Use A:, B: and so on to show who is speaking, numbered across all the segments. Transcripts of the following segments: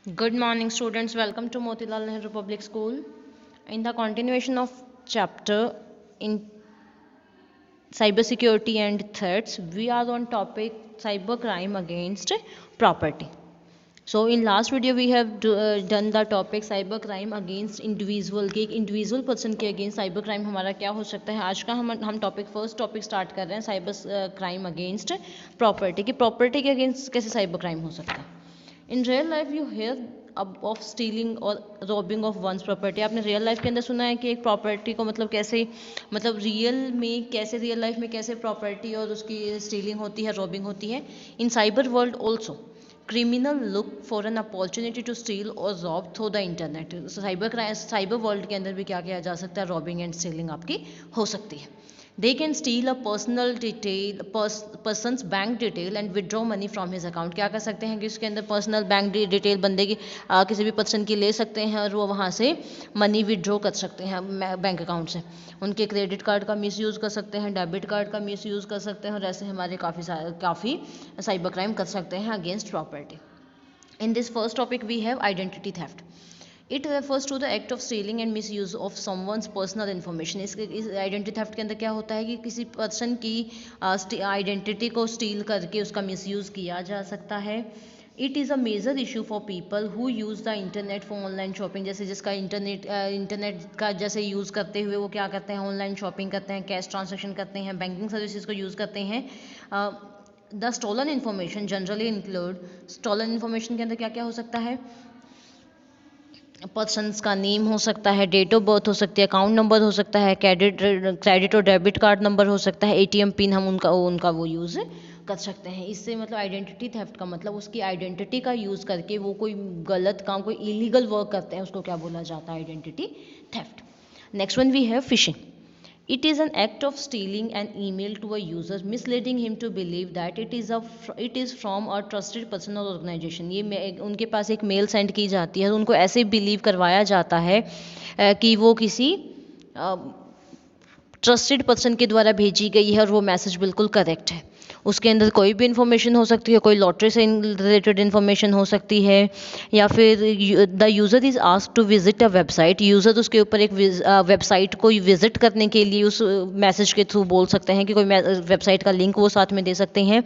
A: Good morning, students. Welcome to Motilal Nehru Public School. In the continuation of chapter in cybersecurity and threats, we are on topic cybercrime against property. So in last video we have done the topic cybercrime against individual कि एक individual person के against cyber crime हमारा क्या हो सकता है। आज का हम टॉपिक फर्स्ट टॉपिक स्टार्ट कर रहे हैं साइबर क्राइम अगेंस्ट प्रॉपर्टी कि प्रॉपर्टी के अगेंस्ट कैसे साइबर क्राइम हो सकता है। In real life you hear of stealing और रॉबिंग ऑफ वंस प्रॉपर्टी। आपने रियल लाइफ के अंदर सुना है कि एक प्रॉपर्टी को मतलब रियल लाइफ में कैसे प्रॉपर्टी और उसकी स्टीलिंग होती है, रॉबिंग होती है। In cyber world also criminal look for an opportunity to steal और rob through the internet. Cyber world के अंदर भी क्या किया जा सकता है, रॉबिंग एंड स्टीलिंग आपकी हो सकती है। They can steal a person's bank detail and withdraw money from his account। क्या कर सकते हैं कि उसके अंदर पर्सनल बैंक डिटेल बंदे की किसी भी पर्सन की ले सकते हैं और वो वहाँ से मनी विड्रॉ कर सकते हैं बैंक अकाउंट से। उनके क्रेडिट कार्ड का मिसयूज़ कर सकते हैं, डेबिट कार्ड का मिसयूज़ कर सकते हैं और ऐसे हमारे काफ़ी साइबर क्राइम कर सकते हैं against property. In this first topic we have identity theft. It refers to the act of stealing and misuse of someone's personal information। इस आइडेंटिटी थेफ्ट के अंदर क्या होता है कि किसी पर्सन की आइडेंटिटी को स्टील करके उसका मिसयूज़ किया जा सकता है। It is a major issue for people who use the internet for online shopping. जैसे जिसका इंटरनेट का जैसे यूज़ करते हुए वो क्या करते हैं, ऑनलाइन शॉपिंग करते हैं, कैश ट्रांजेक्शन करते हैं, बैंकिंग सर्विसेज को यूज़ करते हैं। The stolen information generally include, stolen information के अंदर क्या क्या हो सकता है, पर्सन्स का नेम हो सकता है, डेट ऑफ बर्थ हो सकती है, अकाउंट नंबर हो सकता है, क्रेडिट और डेबिट कार्ड नंबर हो सकता है, एटीएम पिन हम उनका वो यूज़ कर सकते हैं। इससे मतलब आइडेंटिटी थेफ्ट का मतलब उसकी आइडेंटिटी का यूज़ करके वो कोई गलत काम, कोई इलीगल वर्क करते हैं, उसको क्या बोला जाता है, identity theft. Next one we have phishing. It is an act of stealing an email to a user, misleading him to believe that it is from a trusted person or organization। ये उनके पास एक mail send की जाती है, उनको ऐसे believe करवाया जाता है कि वो किसी ट्रस्टेड पर्सन के द्वारा भेजी गई है और वो मैसेज बिल्कुल करेक्ट है। उसके अंदर कोई भी इन्फॉर्मेशन हो सकती है, कोई लॉटरी से रिलेटेड इन्फॉर्मेशन हो सकती है, या फिर the user is asked to visit a website. User उसके ऊपर एक वेबसाइट को विजिट करने के लिए उस मैसेज के थ्रू बोल सकते हैं कि कोई वेबसाइट का लिंक वो साथ में दे सकते हैं।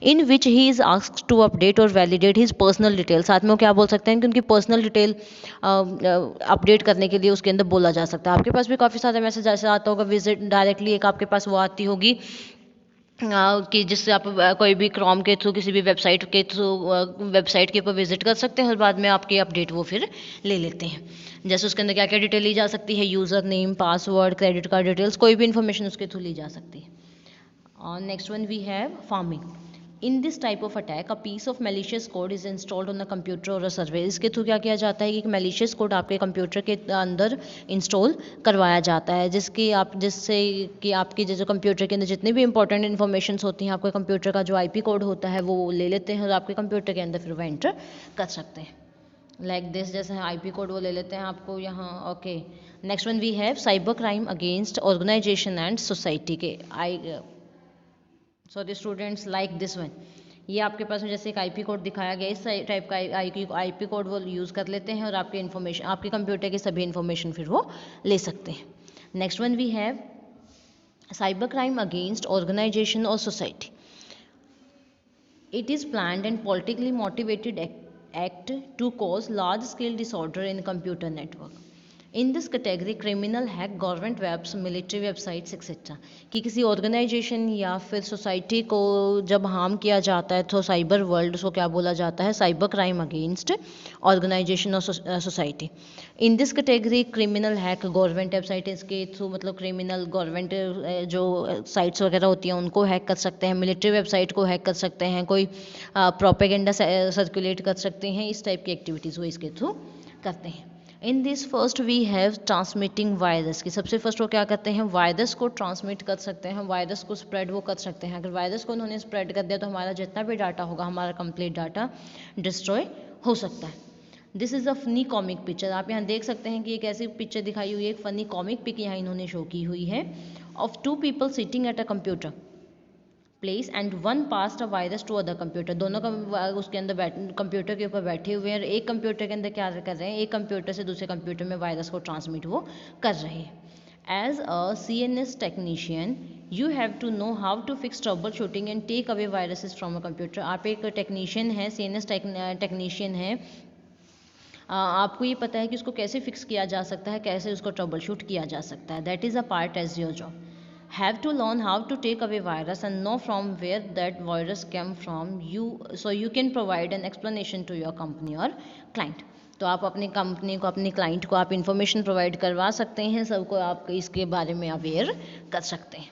A: In which he is asked to update और वैलिडेट हिज पर्सनल डिटेल। साथ में वो क्या बोल सकते हैं कि उनकी पर्सनल डिटेल अपडेट करने के लिए उसके अंदर बोला जा सकता है। आपके पास भी काफ़ी सारा मैसेज ऐसा आता होगा, विजिट डायरेक्टली एक आपके पास वो आती होगी कि जिससे आप कोई भी क्रोम के थ्रू किसी भी वेबसाइट के थ्रू वेबसाइट के ऊपर विजिट कर सकते हैं और बाद में आपकी अपडेट वो फिर ले लेते हैं। जैसे उसके अंदर क्या क्या डिटेल ली जा सकती है, user name, password, credit card details, कोई भी इन्फॉर्मेशन उसके थ्रू ली जा सकती है। और next one we have pharming. In this type of attack a piece of malicious code is installed on a computer or a server. इसके through क्या किया जाता है कि एक मैलिशियस कोड आपके कंप्यूटर के अंदर इंस्टॉल करवाया जाता है, जिससे कि आपके जो कंप्यूटर के अंदर जितने भी इंपॉर्टेंट इन्फॉर्मेशन होती हैं, आपके कंप्यूटर का जो आईपी कोड होता है वो ले लेते हैं और आपके कंप्यूटर के अंदर फिर वो एंटर कर सकते हैं। लाइक दिस, जैसे आईपी कोड वो ले लेते हैं आपको यहाँ। Okay, next one we have cyber crime against organisation and society के sorry students, like this one. ये आपके पास में जैसे एक आईपी कोड दिखाया गया, इस टाइप का आईपी कोड वो यूज़ कर लेते हैं और आपके इन्फॉर्मेशन, आपके कंप्यूटर की सभी इन्फॉर्मेशन फिर वो ले सकते हैं। Next one we have cyber crime against organisation और society. It is planned and politically motivated act to cause large-scale disorder in computer network. In this category, criminal hack government webs, military websites etc. कि किसी organisation या फिर society को जब harm किया जाता है तो साइबर वर्ल्ड उसको क्या बोला जाता है, साइबर क्राइम अगेंस्ट ऑर्गेनाइजेशन और society. In this category criminal hack government website के थ्रू, मतलब क्रिमिनल गवर्नमेंट जो साइट्स वगैरह होती हैं उनको हैक कर सकते हैं, मिलिट्री वेबसाइट को हैक कर सकते हैं, कोई प्रोपेगेंडा सर्कुलेट कर सकते हैं, इस टाइप की एक्टिविटीज़ वो इसके थ्रू करते हैं। In this first we have transmitting virus की। सबसे फर्स्ट वो क्या करते हैं, वायरस को ट्रांसमिट कर सकते हैं, वायरस को स्प्रेड वो कर सकते हैं। अगर वायरस को उन्होंने स्प्रेड कर दिया तो हमारा जितना भी डाटा होगा, हमारा कंप्लीट डाटा डिस्ट्रॉय हो सकता है। This is a funny comic picture. आप यहाँ देख सकते हैं कि एक ऐसी पिक्चर दिखाई हुई है, एक फनी कॉमिक पिक यहाँ इन्होंने शो की हुई है, of two people sitting at a computer. Place and one pass a virus to other computer. दोनों उसके अंदर कंप्यूटर के ऊपर बैठे हुए हैं और एक कंप्यूटर के अंदर क्या कर रहे हैं, एक कंप्यूटर से दूसरे कंप्यूटर में वायरस को ट्रांसमिट वो कर रहे हैं। As a CNS technician you have to know how to fix trouble shooting and take away viruses from a computer. आप एक टेक्नीशियन हैं, CNS टेक्नीशियन हैं, आपको ये पता है कि उसको कैसे फिक्स किया जा सकता है, कैसे उसको ट्रबल शूट किया जा सकता है। That is a part as your job. Have to learn how to take away virus and know from where that virus came from you, so you can provide an explanation to your company or client। तो आप अपनी company को, अपनी client को आप information provide करवा सकते हैं, सबको आप इसके बारे में अवेयर कर सकते हैं।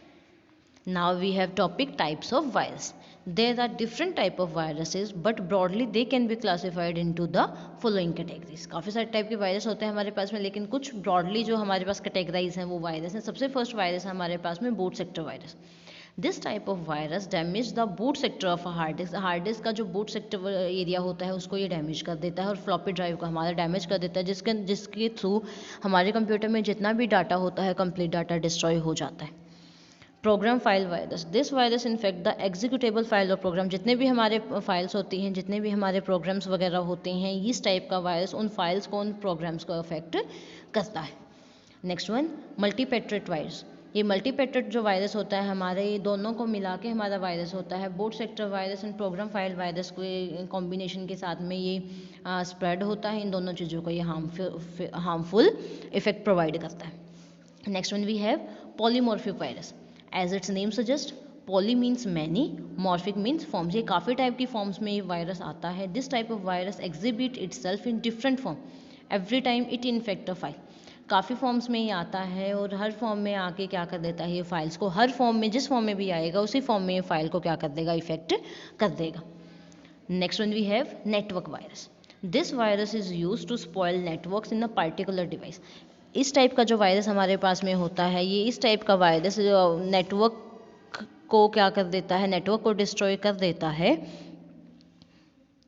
A: Now we have topic types of virus. There are different type of viruses, but broadly they can be classified into the following categories। काफ़ी सारे टाइप के वायरस होते हैं हमारे पास में, लेकिन कुछ ब्रॉडली जो हमारे पास कैटेगराइज हैं वो वायरस हैं। सबसे फर्स्ट वायरस है हमारे पास में boot sector virus. This type of virus damage the boot sector of a hard disk. Hard disk का जो बूट सेक्टर एरिया होता है उसको ये डैमेज कर देता है और फ्लॉपी ड्राइव को हमारा डैमेज कर देता है, जिसके थ्रू हमारे कंप्यूटर में जितना भी डाटा होता है कंप्लीट डाटा डिस्ट्रॉय हो जाता है। Program file virus. This virus infect the executable file और प्रोग्राम। जितने भी हमारे फाइल्स होती हैं, जितने भी हमारे प्रोग्राम्स वगैरह होते हैं, इस टाइप का वायरस उन फाइल्स को, उन प्रोग्राम्स को अफेक्ट करता है। Next one, multipartite virus. ये मल्टीपेट्रेट जो वायरस होता है हमारे, ये दोनों को मिला के हमारा वायरस होता है। Boot sector virus and program file virus के कॉम्बिनेशन के साथ में ये स्प्रेड होता है। इन दोनों चीज़ों को ये हार्मफुल इफेक्ट प्रोवाइड करता है। Next one we have polymorphic virus. As its name suggests, poly means many, morphic means forms। ये काफ़ी टाइप की फॉर्म्स में ये वायरस आता है। This type of virus exhibit itself in different form every time it infect a file. काफ़ी forms में ये आता है और हर फॉर्म में आके क्या कर देता है, ये फाइल्स को हर फॉर्म में, जिस फॉर्म में भी आएगा उसी फॉर्म में ये फाइल को क्या कर देगा, इफेक्ट कर देगा। Next one we have network virus. This virus is use to spoil networks in a particular device. इस टाइप का जो वायरस हमारे पास में होता है, ये इस टाइप का वायरस नेटवर्क को क्या कर देता है, नेटवर्क को डिस्ट्रॉय कर देता है।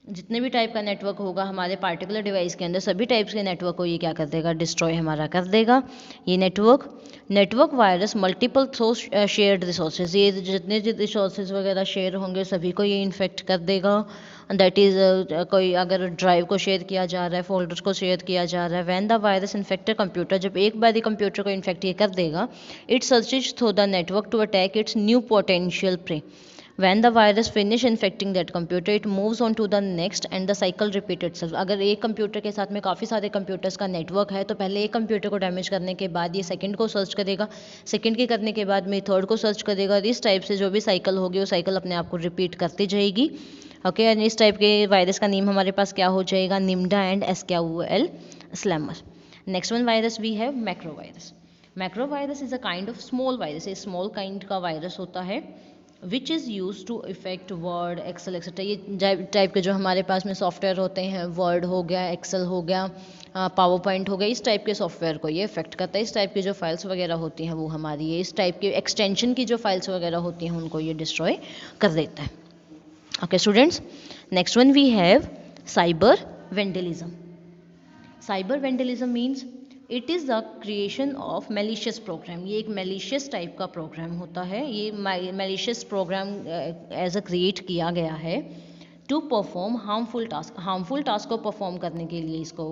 A: जितने भी टाइप का नेटवर्क होगा हमारे पार्टिकुलर डिवाइस के अंदर, सभी टाइप्स के नेटवर्क को ये क्या कर देगा, डिस्ट्रॉय हमारा कर देगा ये network virus. Multiple shared resources, ये जितने रिसोर्सेज वगैरह शेयर होंगे सभी को ये इन्फेक्ट कर देगा। दैट इज़ कोई अगर ड्राइव को शेयर किया जा रहा है, फोल्डर्स को शेयर किया जा रहा है। When the virus infected computer, जब एक बार ही कंप्यूटर को इन्फेक्ट ये कर देगा, it searches through the network to attack its new potential prey. When the virus finish infecting that computer, it moves on to the next and the cycle repeat itself। अगर एक computer के साथ में काफ़ी सारे कंप्यूटर्स का network है तो पहले एक कंप्यूटर को डैमेज करने के बाद ये सेकंड को सर्च करेगा, सेकंड के करने के बाद में थर्ड को सर्च करेगा, और इस टाइप से जो भी साइकिल होगी वो साइकिल अपने आप को रिपीट करती जाएगी। ओके, एंड इस टाइप के वायरस का नेम हमारे पास क्या हो जाएगा, Nimda and SQL slammer. Next one virus we have macro virus. Macro virus is a kind of small virus. ये स्मॉल काइंड का वायरस होता है which is use to effect Word, Excel etcetera. ये टाइप के जो हमारे पास में software होते हैं, वर्ड हो गया, एक्सेल हो गया, पावर पॉइंट हो गया, इस टाइप के सॉफ्टवेयर को ये इफेक्ट करता है। इस टाइप की जो फाइल्स वगैरह होती हैं वो हमारी, ये इस टाइप के एक्सटेंशन की जो फाइल्स वगैरह होती हैं उनको ये डिस्ट्रॉय कर देता है। Okay students, next one we have cyber vandalism. Cyber vandalism means it is the creation of malicious program. ये एक मेलिशियस टाइप का प्रोग्राम होता है। ये malicious program as a create किया गया है to perform harmful task. Harmful task को परफॉर्म करने के लिए इसको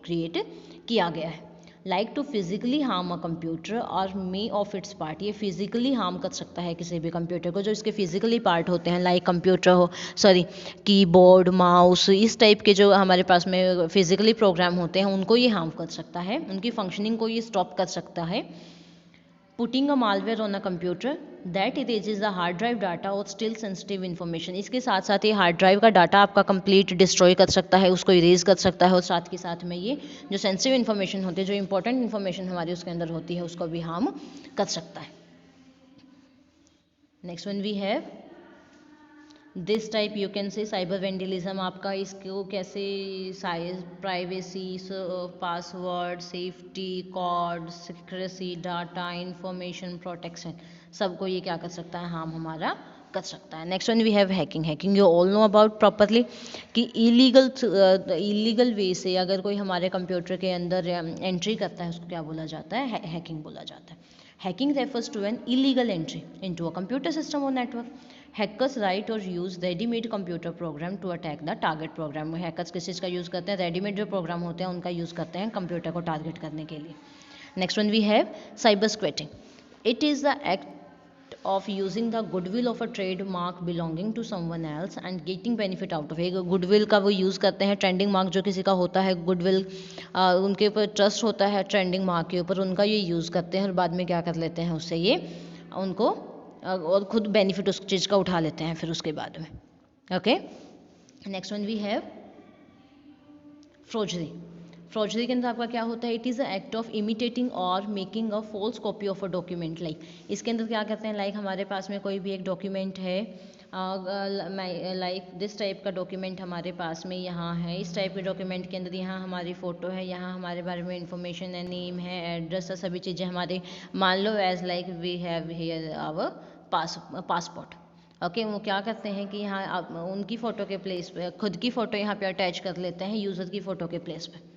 A: क्रिएट किया गया है। Like to physically harm a computer or may of its part. ये फिजिकली हार्म कर सकता है किसी भी कंप्यूटर को, जो इसके फिजिकली पार्ट होते हैं, लाइक कंप्यूटर हो, कीबोर्ड, माउस, इस टाइप के जो हमारे पास में फिजिकली प्रोग्राम होते हैं उनको ये हार्म कर सकता है, उनकी फंक्शनिंग को ये स्टॉप कर सकता है। Putting a malware on a computer that erases the hard drive data और स्टिल सेंसिटिव इन्फॉर्मेशन। इसके साथ साथ ये हार्ड ड्राइव का डाटा आपका कंप्लीट डिस्ट्रॉय कर सकता है, उसको इरेज कर सकता है, और साथ के साथ में ये जो सेंसिटिव इन्फॉर्मेशन होती है, जो इंपॉर्टेंट इन्फॉर्मेशन हमारी उसके अंदर होती है, उसको भी हार्म कर सकता है। Next one we have this type, you can say cyber vandalism. आपका इसको कैसे size, privacy, password, safety, code, secrecy, data, information protection, सबको ये क्या कर सकता है, हार्म हमारा कर सकता है। Next one we have hacking. Hacking you all know about properly कि इलीगल वे से अगर कोई हमारे कंप्यूटर के अंदर एंट्री करता है उसको क्या बोला जाता है, हैकिंग बोला जाता है। Hacking refers to an illegal entry into a computer system or network. Hackers write और use readymade computer program to attack the target program. Hackers किस चीज़ का यूज़ करते हैं? रेडीमेड जो प्रोग्राम होते हैं उनका यूज़ करते हैं कंप्यूटर को टारगेट करने के लिए। Next one we have cyber squatting. It is the act of using the goodwill of a trademark belonging to someone else and getting benefit out of it। Goodwill का वो use करते हैं, trending mark जो किसी का होता है, goodwill उनके ऊपर ट्रस्ट होता है ट्रेंडिंग मार्क के ऊपर, उनका ये यूज़ करते हैं और बाद में क्या कर लेते हैं उससे ये उनको और खुद बेनिफिट उस चीज़ का उठा लेते हैं फिर उसके बाद में। Okay, next one we have forgery. Forgery के अंदर आपका क्या होता है? It is the act of imitating और making a false copy of a document. Like इसके अंदर क्या करते हैं, लाइक हमारे पास में कोई भी एक डॉक्यूमेंट है, लाइक दिस टाइप का डॉक्यूमेंट हमारे पास में यहाँ है, इस टाइप के डॉक्यूमेंट के अंदर यहाँ हमारी फ़ोटो है, यहाँ हमारे बारे में इंफॉर्मेशन है, नेम है, एड्रेस है, सभी चीज़ें हमारे, मान लो as like we have here our passport. Okay, वो क्या करते हैं कि यहाँ आप उनकी फ़ोटो के प्लेस पे खुद की फ़ोटो यहाँ पे अटैच कर लेते हैं यूज़र की फ़ोटो के प्लेस पे।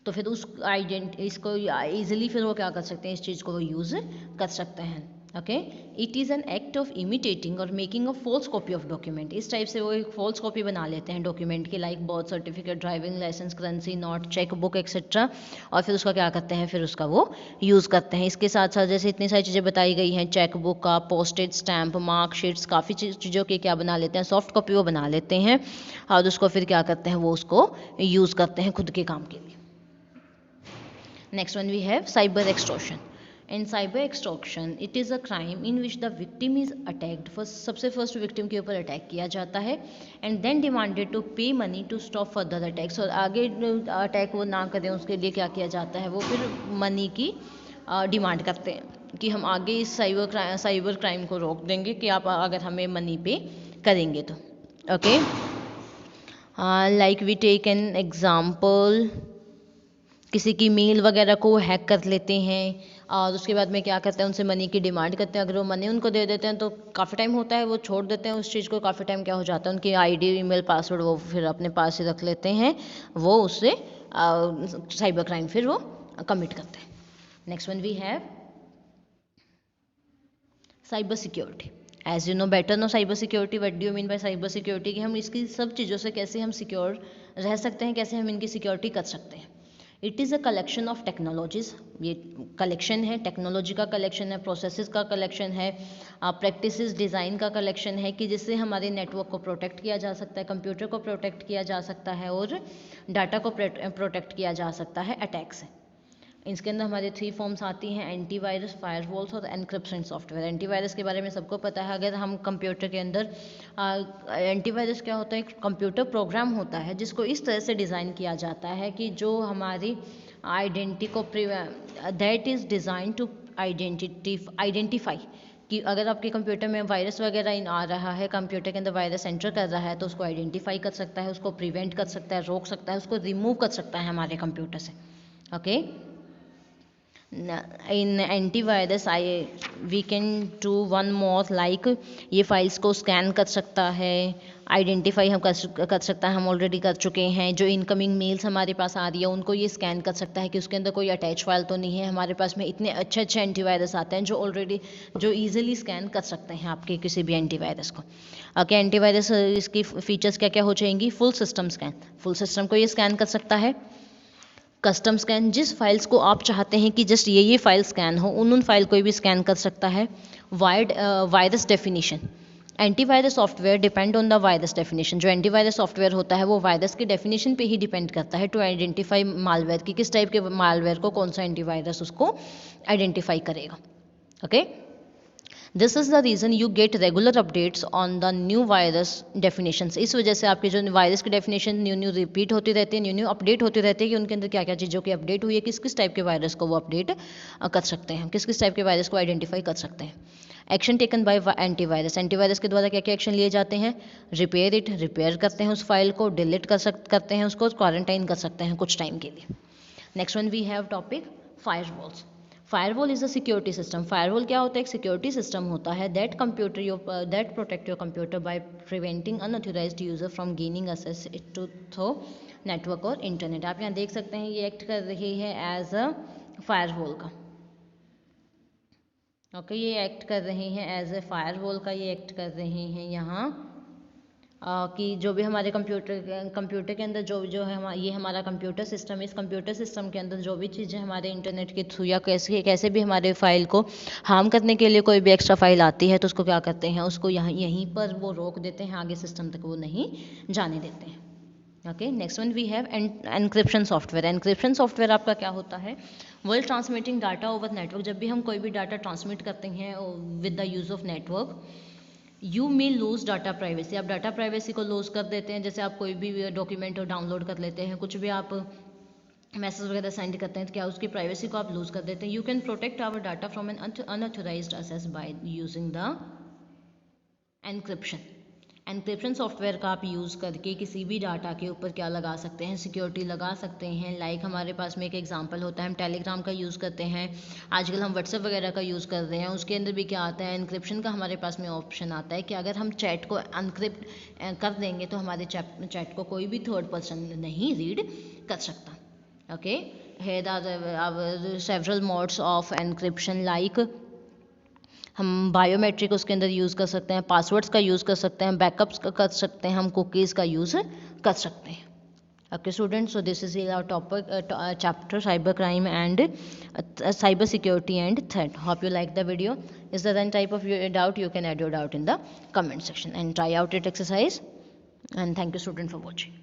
A: तो फिर उस इसको ईजिली फिर वो क्या कर सकते हैं, इस चीज़ को वो यूज़ कर सकते हैं। Okay, it is an act of imitating और making a false copy of document. इस टाइप से वो एक फॉल्स कॉपी बना लेते हैं डॉक्यूमेंट की, like birth certificate, driving licence, currency note, cheque book etcetera, और फिर उसका क्या करते हैं, फिर उसका वो यूज़ करते हैं। इसके साथ साथ जैसे इतनी सारी चीज़ें बताई गई हैं, चेक बुक का, पोस्टेज स्टैम्प, मार्कशीट्स, काफ़ी चीज़ों की क्या बना लेते हैं, सॉफ्ट कॉपी वो बना लेते हैं और उसको फिर क्या करते हैं, वो उसको यूज़ करते हैं खुद के काम के लिए। Next one we have cyber extortion. In cyber extortion, it is a crime in which the victim is attacked. First, सबसे first victim के ऊपर अटैक किया जाता है and then demanded to pay money to stop further attacks। और आगे attack वो ना करें उसके लिए क्या किया जाता है, वो फिर मनी की डिमांड करते हैं कि हम आगे इस साइबर क्राइम को रोक देंगे कि आप अगर हमें मनी पे करेंगे तो। Okay, like we take an example, किसी की मेल वगैरह को हैक कर लेते हैं और उसके बाद में क्या करते हैं, उनसे मनी की डिमांड करते हैं। अगर वो मनी उनको दे देते हैं तो काफ़ी टाइम होता है वो छोड़ देते हैं उस चीज़ को, काफ़ी टाइम क्या हो जाता है, उनकी आईडी, ईमेल, पासवर्ड वो फिर अपने पास ही रख लेते हैं, वो उससे साइबर क्राइम फिर वो कमिट करते हैं। Next one we have cyber security. As you know better know cyber security, what do you mean by cyber security, कि हम इसकी सब चीज़ों से कैसे हम सिक्योर रह सकते हैं, कैसे हम इनकी सिक्योरिटी कर सकते हैं। It is a collection of technologies, ये कलेक्शन है, टेक्नोलॉजी का कलेक्शन है, प्रोसेसेस का कलेक्शन है, प्रैक्टिसेस डिज़ाइन का कलेक्शन है, कि जिससे हमारे नेटवर्क को प्रोटेक्ट किया जा सकता है, कंप्यूटर को प्रोटेक्ट किया जा सकता है और डाटा को प्रोटेक्ट किया जा सकता है अटैक से। इसके अंदर हमारे 3 फॉर्म्स आती हैं, एंटीवायरस, फायरवॉल्स और एनक्रिप्शन सॉफ्टवेयर। एंटीवायरस के बारे में सबको पता है, अगर हम कंप्यूटर के अंदर एंटीवायरस क्या होता है, एक कंप्यूटर प्रोग्राम होता है जिसको इस तरह से डिज़ाइन किया जाता है कि जो हमारी आइडेंटिटी को that is design to identify, कि अगर आपके कंप्यूटर में वायरस वगैरह आ रहा है, कंप्यूटर के अंदर वायरस एंटर कर रहा है, तो उसको आइडेंटिफाई कर सकता है, उसको प्रिवेंट कर सकता है, रोक सकता है, उसको रिमूव कर सकता है हमारे कंप्यूटर से। Okay, in antivirus we can do one more, like ये फाइल्स को स्कैन कर सकता है, आइडेंटिफाई हम कर सकता है, हम ऑलरेडी कर चुके हैं। जो इनकमिंग मेल्स हमारे पास आ रही है उनको ये स्कैन कर सकता है कि उसके अंदर कोई अटैच फाइल तो नहीं है। हमारे पास में इतने अच्छे अच्छे एंटीवायरस आते हैं जो ईजिली स्कैन कर सकते हैं आपके किसी भी एंटीवायरस को। ओके, एंटीवायरस इसकी फीचर्स क्या क्या हो जाएंगी, full system scan, full system को ये स्कैन कर सकता है। कस्टम स्कैन, जिस फाइल्स को आप चाहते हैं कि जस्ट ये फाइल स्कैन हो, उन फाइल को भी स्कैन कर सकता है। Virus definition, antivirus software depend on the virus definition. जो एंटीवायरस सॉफ्टवेयर होता है वो वायरस की डेफिनेशन पे ही डिपेंड करता है टू आइडेंटिफाई मालवेयर, कि किस टाइप के मालवेयर को कौन सा एंटीवायरस उसको आइडेंटिफाई करेगा। Okay, this is the reason you get regular updates on the new virus definitions. इस वजह से आपके जो वायरस की डेफिनेशन न्यू रिपीट होती रहती है, न्यू अपडेट होती रहती है कि उनके अंदर क्या क्या चीज़ों की अपडेट हुई है, किस किस टाइप के वायरस को वो अपडेट कर सकते हैं, किस किस टाइप के वायरस को आइडेंटिफाई कर सकते हैं। Action taken by antivirus, antivirus के द्वारा क्या क्या एक्शन लिए जाते हैं, रिपेयर करते हैं उस फाइल को, डिलीट करते हैं उसको, क्वारंटाइन कर सकते हैं कुछ टाइम के लिए। Next one we have topic firewalls. Firewall is a security system. Firewall क्या होता है, एक सिक्योरिटी सिस्टम होता है that protect your computer by preventing unauthorised user from gaining access to through network और इंटरनेट। आप यहाँ देख सकते हैं ये एक्ट कर रही है एज अ फायरवॉल का। ओके, ये एक्ट कर रहे हैं एज ए फायरवॉल का, ये एक्ट कर रहे हैं यहाँ कि जो भी हमारे कंप्यूटर के अंदर जो है ये हमारा कंप्यूटर सिस्टम, इस कंप्यूटर सिस्टम के अंदर जो भी चीज़ें हमारे इंटरनेट के थ्रू या कैसे भी हमारे फाइल को हार्म करने के लिए कोई भी एक्स्ट्रा फाइल आती है तो उसको क्या करते हैं, उसको यहीं पर वो रोक देते हैं, आगे सिस्टम तक वो नहीं जाने देते हैं। Okay, next one we have encryption software. Encryption software आपका क्या होता है, world transmitting data over network. जब भी हम कोई भी डाटा ट्रांसमिट करते हैं with the use of network, you may lose data privacy. आप डाटा प्राइवेसी को लूज कर देते हैं। जैसे आप कोई भी डॉक्यूमेंट डाउनलोड कर लेते हैं, कुछ भी आप मैसेज वगैरह सेंड करते हैं तो क्या उसकी प्राइवेसी को आप लूज कर देते हैं। You can protect our data from an unauthorised access by using the encryption. Encryption software का आप यूज़ करके किसी भी डाटा के ऊपर क्या लगा सकते हैं, सिक्योरिटी लगा सकते हैं। लाइक हमारे पास में एक एग्जांपल होता है, हम टेलीग्राम का यूज़ करते हैं, आजकल हम व्हाट्सएप वगैरह का यूज़ कर रहे हैं, उसके अंदर भी क्या आता है, एनक्रिप्शन का हमारे पास में ऑप्शन आता है कि अगर हम चैट को अनक्रिप्ट कर देंगे तो हमारे चैट को कोई भी थर्ड पर्सन नहीं रीड कर सकता। Okay, here are several modes of encryption like हम बायोमेट्रिक उसके अंदर यूज़ कर सकते हैं, पासवर्ड्स का यूज़ कर सकते हैं, बैकअप्स का कर सकते हैं, हम कुकीज़ का यूज़ कर सकते हैं। Okay students, so this is our topic chapter cyber crime and cyber security and threat. Hope you like the video. Is there any type of doubt, you can add your doubt in the comment section and try out it exercise. And thank you student for watching.